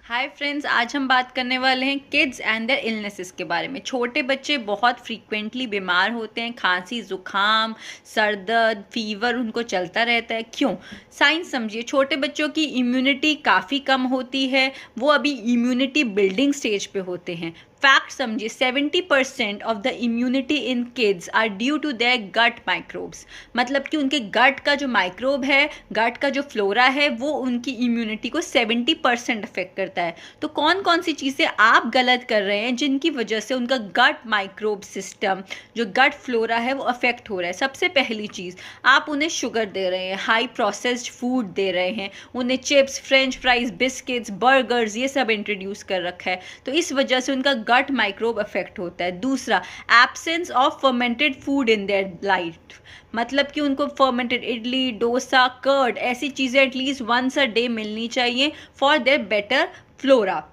Hi friends, आज हम बात करने वाले हैं किड्स एंड देयर इलनेसेस के बारे में। छोटे बच्चे बहुत फ्रीक्वेंटली बीमार होते हैं। खांसी, जुकाम, सर दर्द, फीवर उनको चलता रहता है। क्यों? साइंस समझिए। छोटे बच्चों की इम्यूनिटी काफ़ी कम होती है, वो अभी इम्यूनिटी बिल्डिंग स्टेज पे होते हैं। फैक्ट समझिए, 70% of the immunity in kids are due to their gut microbes. मतलब कि उनके गट का जो माइक्रोब है, गट का जो फ्लोरा है, वो उनकी इम्यूनिटी को 70% अफेक्ट करता है। तो कौन कौन सी चीज़ें आप गलत कर रहे हैं जिनकी वजह से उनका गट माइक्रोब सिस्टम, जो गट फ्लोरा है, वो अफेक्ट हो रहा है? सबसे पहली चीज़, आप उन्हें शुगर दे रहे हैं, हाई प्रोसेस्ड फूड दे रहे हैं, उन्हें chips, French fries, biscuits, burgers, ये सब इंट्रोड्यूस कर रखा है। तो इस वजह से उनका गट माइक्रोब अफेक्ट होता है। दूसरा, absence of fermented food in their life. मतलब कि उनको फर्मेंटेड इडली, डोसा, कर्ड, ऐसी चीज़ें एटलीस्ट वंस अ डे मिलनी चाहिए फॉर देयर बेटर फ्लोरा।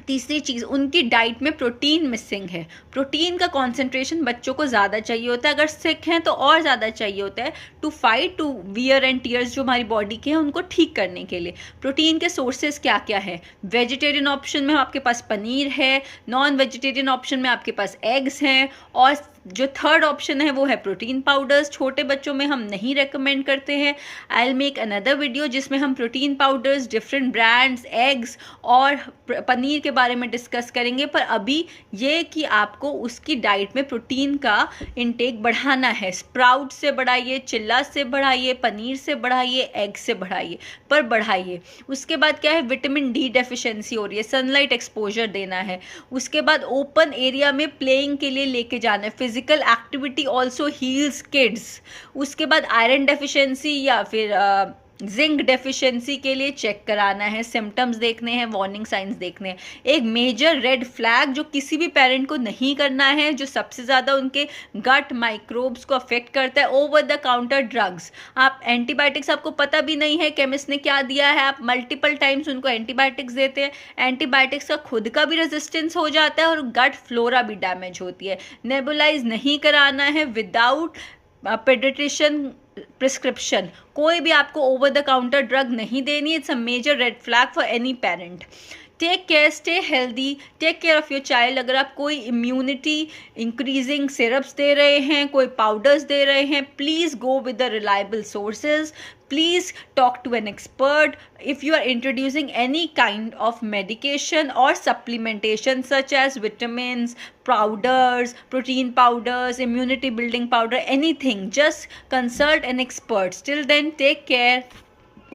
तीसरी चीज़, उनकी डाइट में प्रोटीन मिसिंग है। प्रोटीन का कॉन्सेंट्रेशन बच्चों को ज़्यादा चाहिए होता है, अगर सिक हैं तो और ज़्यादा चाहिए होता है to fight to wear and tears जो हमारी बॉडी के हैं उनको ठीक करने के लिए। प्रोटीन के सोर्सेज क्या क्या है? वेजिटेरियन ऑप्शन में आपके पास पनीर है, नॉन वेजिटेरियन ऑप्शन में आपके पास एग्स हैं, और जो थर्ड ऑप्शन है वो है प्रोटीन पाउडर्स। छोटे बच्चों में हम नहीं रेकमेंड करते हैं। I will make another video जिसमें हम protein powders, different brands, eggs और पनीर के बारे में डिस्कस करेंगे। पर अभी ये कि आपको उसकी डाइट में प्रोटीन का इंटेक बढ़ाना है। स्प्राउट से बढ़ाइए, चिल्ला से बढ़ाइए, पनीर से बढ़ाइए, एग से बढ़ाइए, पर बढ़ाइए। उसके बाद क्या है? विटामिन डी डेफिशिएंसी हो रही है, सनलाइट एक्सपोजर देना है। उसके बाद ओपन एरिया में प्लेइंग के लिए लेके जाना है। Physical activity also heels kids. उसके बाद आयरन डेफिशिएंसी या फिर जिंक डेफिशिएंसी के लिए चेक कराना है, सिम्टम्स देखने हैं, वार्निंग साइंस देखने हैं। एक मेजर रेड फ्लैग जो किसी भी पेरेंट को नहीं करना है, जो सबसे ज़्यादा उनके गट माइक्रोब्स को अफेक्ट करता है, ओवर द काउंटर ड्रग्स। आप एंटीबायोटिक्स, आपको पता भी नहीं है केमिस्ट ने क्या दिया है, आप मल्टीपल टाइम्स उनको एंटीबायोटिक्स देते हैं। एंटीबायोटिक्स का खुद का भी रेजिस्टेंस हो जाता है और गट फ्लोरा भी डैमेज होती है। नेबुलाइज नहीं कराना है विदाउट पेडिट्रिशियन प्रिस्क्रिप्शन। कोई भी आपको ओवर द काउंटर ड्रग नहीं देनी। It's a major red flag for any parent. Take care, stay healthy, take care of your child. अगर आप कोई इम्यूनिटी इंक्रीजिंग सिरप्स दे रहे हैं, कोई पाउडर्स दे रहे हैं, please go with the reliable sources. Please talk to an expert if you are introducing any kind of medication or supplementation such as vitamins, powders, protein powders, immunity building powder, anything. Just consult an expert. Till then, take care.